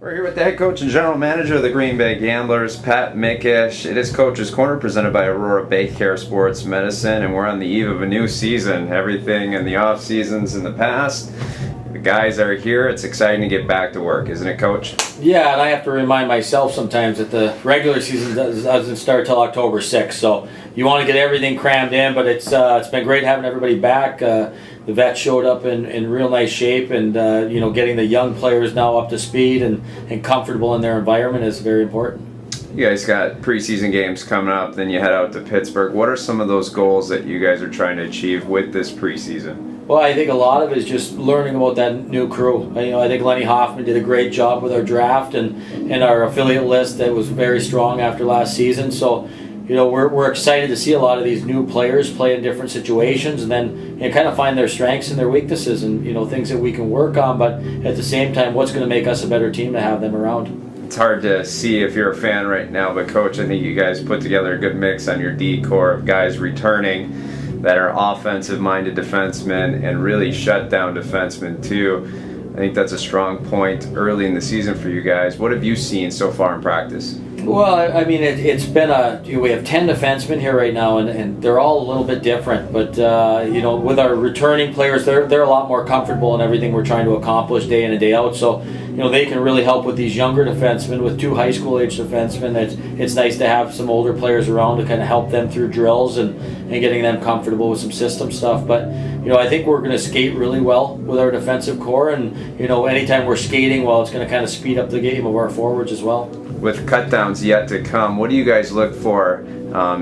We're here with the head coach and general manager of the Green Bay Gamblers, Pat Mickish. It is Coach's Corner presented by Aurora BayCare Sports Medicine, and we're on the eve of a new season. Everything in the off seasons in the past. The guys are here. It's exciting to get back to work, isn't it, Coach? Yeah, and I have to remind myself sometimes that the regular season doesn't start till October 6th, so you want to get everything crammed in, but it's been great having everybody back. The vets showed up in real nice shape, and getting the young players now up to speed and comfortable in their environment is very important. You guys got preseason games coming up, then you head out to Pittsburgh. What are some of those goals that you guys are trying to achieve with this preseason? Well, I think a lot of it is just learning about that new crew. I think Lenny Hoffman did a great job with our draft and our affiliate list that was very strong after last season. So, we're excited to see a lot of these new players play in different situations and then kind of find their strengths and their weaknesses and things that we can work on. But at the same time, what's going to make us a better team to have them around? It's hard to see if you're a fan right now, but Coach, I think you guys put together a good mix on your D core of guys returning that are offensive-minded defensemen and really shut-down defensemen too. I think that's a strong point early in the season for you guys. What have you seen so far in practice? Well, I mean, it's been we have 10 defensemen here right now, and they're all a little bit different. But with our returning players, they're a lot more comfortable in everything we're trying to accomplish day in and day out. So they can really help with these younger defensemen, with 2 high school age defensemen. It's nice to have some older players around to kind of help them through drills and getting them comfortable with some system stuff. But I think we're going to skate really well with our defensive core, and anytime we're skating well, it's going to kind of speed up the game of our forwards as well. With cutdowns yet to come, what do you guys look for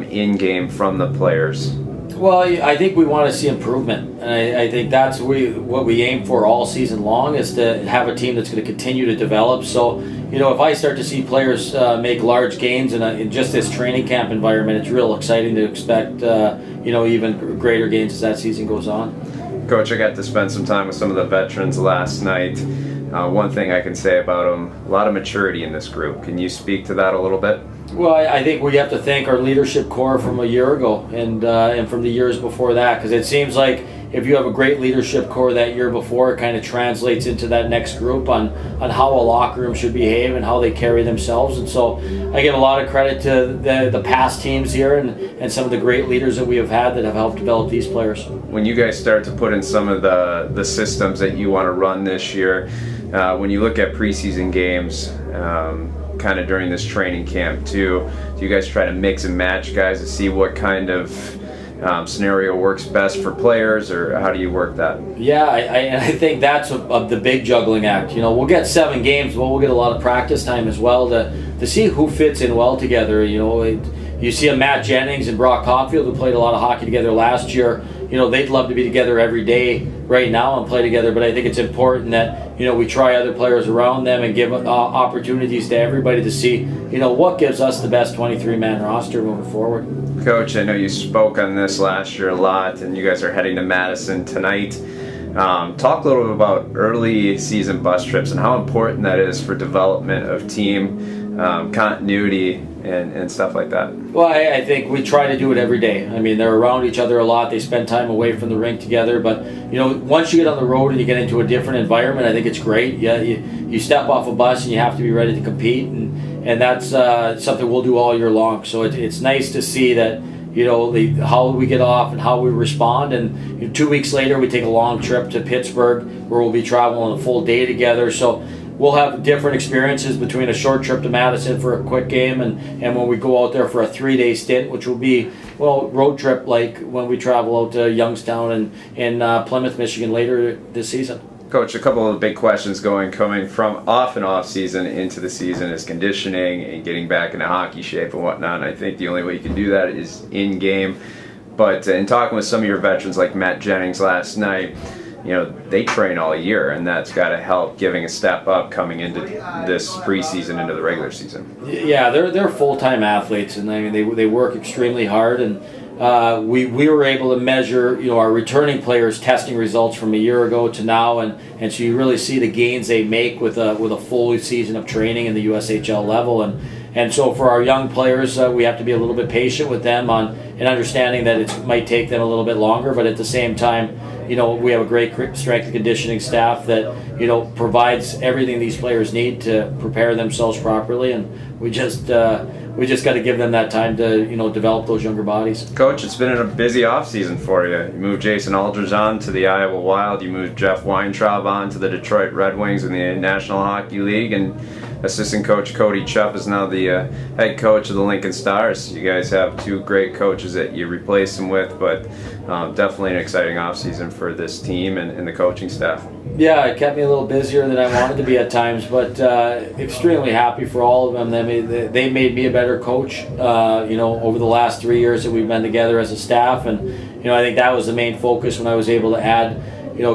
in game from the players? Well, I think we want to see improvement, and I think that's what we aim for all season long, is to have a team that's going to continue to develop. So, if I start to see players make large gains in just this training camp environment, it's real exciting to expect even greater gains as that season goes on. Coach, I got to spend some time with some of the veterans last night. One thing I can say about them, a lot of maturity in this group. Can you speak to that a little bit? Well, I think we have to thank our leadership core from a year ago and from the years before that, because it seems like if you have a great leadership core that year before, it kind of translates into that next group on how a locker room should behave and how they carry themselves. And so I give a lot of credit to the past teams here and some of the great leaders that we have had that have helped develop these players. When you guys start to put in some of the systems that you want to run this year, when you look at preseason games, kind of during this training camp too, do you guys try to mix and match guys to see what kind of scenario works best for players, or how do you work that? Yeah, I think that's the big juggling act. We'll get 7 games, but we'll get a lot of practice time as well to see who fits in well together. You see a Matt Jennings and Brock Caulfield, who played a lot of hockey together last year. They'd love to be together every day right now and play together, but I think it's important that we try other players around them and give opportunities to everybody to see what gives us the best 23-man roster moving forward. Coach, I know you spoke on this last year a lot, and you guys are heading to Madison tonight. Talk a little bit about early season bus trips and how important that is for development of team continuity and stuff like that. Well, I think we try to do it every day. I mean, they're around each other a lot. They spend time away from the rink together. But, once you get on the road and you get into a different environment, I think it's great. Yeah, you step off a bus and you have to be ready to compete. And that's something we'll do all year long. So it's nice to see that, how we get off and how we respond. And 2 weeks later, we take a long trip to Pittsburgh where we'll be traveling a full day together. So we'll have different experiences between a short trip to Madison for a quick game and when we go out there for a 3-day stint, which will be, road trip like when we travel out to Youngstown and in Plymouth, Michigan later this season. Coach, a couple of big questions coming from off season into the season is conditioning and getting back into hockey shape and whatnot. And I think the only way you can do that is in game. But in talking with some of your veterans like Matt Jennings last night, they train all year, and that's got to help giving a step up coming into this preseason, into the regular season. Yeah, they're full-time athletes, and I mean they work extremely hard, and we were able to measure our returning players' testing results from a year ago to now, and so you really see the gains they make with a full season of training in the USHL level, and so for our young players, we have to be a little bit patient with them and understanding that it might take them a little bit longer, but at the same time, we have a great strength and conditioning staff that provides everything these players need to prepare themselves properly, and we just got to give them that time to develop those younger bodies. Coach, it's been a busy offseason for you. You moved Jason Aldridge on to the Iowa Wild. You moved Jeff Weintraub on to the Detroit Red Wings in the National Hockey League, and assistant coach Cody Chupp is now the head coach of the Lincoln Stars. You guys have two great coaches that you replaced them with, but definitely an exciting offseason for this team and the coaching staff. Yeah, it kept me a little busier than I wanted to be at times, but extremely happy for all of them. They made me a better coach, over the last 3 years that we've been together as a staff, and I think that was the main focus when I was able to add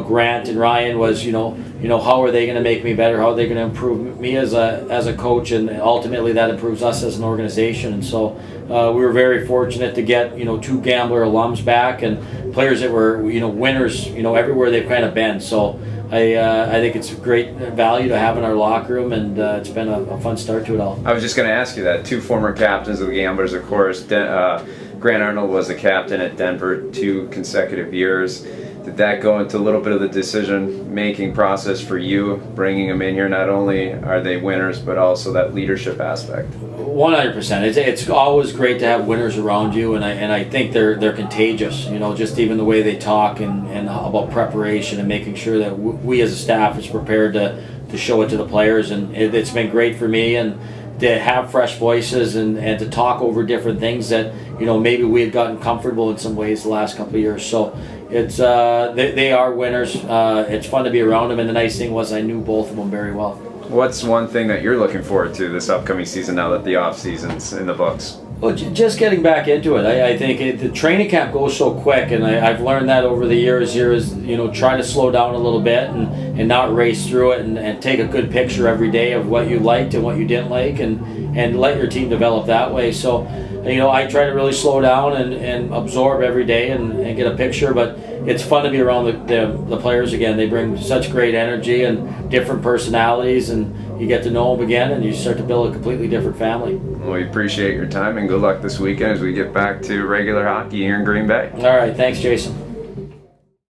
Grant and Ryan was how are they going to make me better? How are they going to improve me as a coach? And ultimately that improves us as an organization. And so we were very fortunate to get two Gambler alums back and players that were winners everywhere they've kind of been. So I think it's a great value to have in our locker room, and it's been a fun start to it all. I was just going to ask you that. Two former captains of the Gamblers, of course. Grant Arnold was the captain at Denver 2 consecutive years. Did that go into a little bit of the decision-making process for you, bringing them in here? Not only are they winners, but also that leadership aspect. 100%. It's always great to have winners around you, and I think they're contagious. Just even the way they talk and about preparation and making sure that we as a staff is prepared to show it to the players. And it's been great for me and to have fresh voices and to talk over different things that maybe we had gotten comfortable in some ways the last couple of years. So it's they are winners. It's fun to be around them, and the nice thing was I knew both of them very well. What's one thing that you're looking forward to this upcoming season now that the off season's in the books? Well, just getting back into it. I think the training camp goes so quick, and I've learned that over the years here is try to slow down a little bit and not race through it, and take a good picture every day of what you liked and what you didn't like, and let your team develop that way. So I try to really slow down and absorb every day and get a picture, but it's fun to be around the players again. They bring such great energy and different personalities, and you get to know them again, and you start to build a completely different family. Well, we appreciate your time, and good luck this weekend as we get back to regular hockey here in Green Bay. All right, thanks, Jason.